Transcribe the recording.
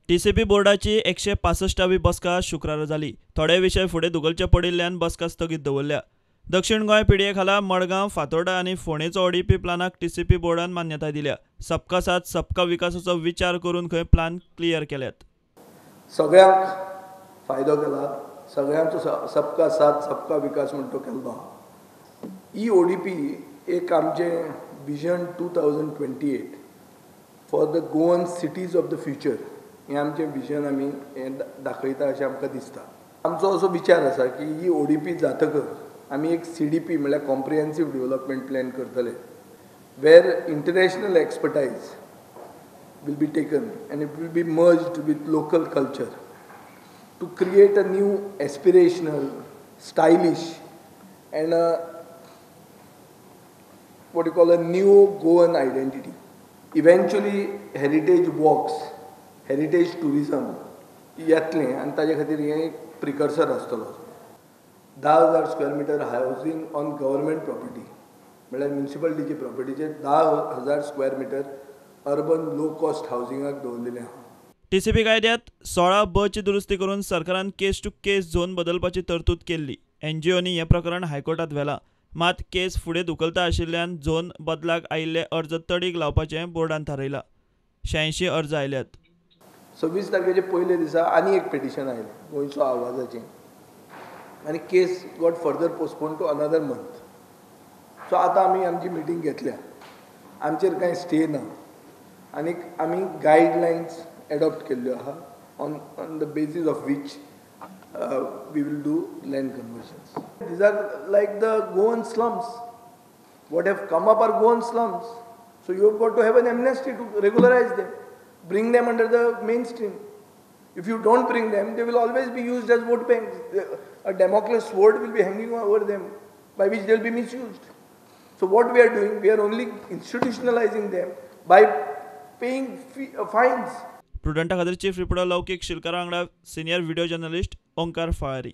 TCP बोर्डाची 165वी बसका शुक्रारा जाली। थोडे विषय फुडें धुकलचे पडिल्ल्यान बसका स्थगीत दवरल्या। दक्षिण गोंय पिडये खाला मडगांव, फातोर्डा आनी फोंडेचो ODP प्लानाक TCP बोर्डान मान्यताय दिल्या। सबका साथ सबका विकासाचो विचार करून खंय प्लान क्लियर केल्यात। सगळ्यांक फायदो केला, सगळ्यांचो सबका साथ सबका विकास म्हणतो केल्लो। ही ODP एक आमचे vision 2028 for the Goan cities of the future हे आमचे विजन आमी दाखयता अशें आमकां दिसता। आमचो असो विचार आसा की ही ODP जातकर आमी एक CDP म्हळ्यार कॉम्प्रिहेन्सीव डेव्हलपमेंट प्लॅन करतले, वेर international एक्सपर्टायज will be taken and it will be merged with local culture to create a new aspirational, stylish and what you call a new Goan identity. Eventually heritage walks, heritage tourism येतले आनी ताजे खातीर हे एक precursor आसतलो। 10,000 square metre housing on government property म्हळ्यार म्युनिसिपालिटीची प्रॉपर्टीचेर 10,000 square metre urban low cost हाऊसिंगाक दवरलेले आहा। TCP कायद्यात 16 ची दुरुस्ती करून सरकारान केस टू केस झोन बदलपाची तरतूद केल्ली। NGOनी हे प्रकरण हायकोर्टात व्हेला, मात केस फुडें धुकलता आशिल्ल्यान झोन बदलाक आयिल्ले अर्ज तडीक लावपाचें बोर्डान थारायला। 86 अर्ज आयल्यात। 26 तारखेचे पयले दिसा आनी एक पिटिशन आयलें गोंयचो आवाजाचें आनी case got further postpone to another month. So आतां आमी आमची मिटींग घेतल्या, आमचेर कांय स्टे ना आनी आमी गायडलायन्स एडॉप्ट केल्ल्यो आहा on the basis of which we will do land conversions. These are like the Goan slums, what have come up are Goan slums, so you have got to have an amnesty to regularise them, bring them under the mainstream. If you don't bring them, they will always be used as vote banks. A Damocles sword will be hanging over them, by which they will be misused. So what we are doing, we are only institutionalizing them by paying fines. Prudent खातीर chief reporter लौकिक शिलकारा वांगडा senior video journalist Omkar फाळारी।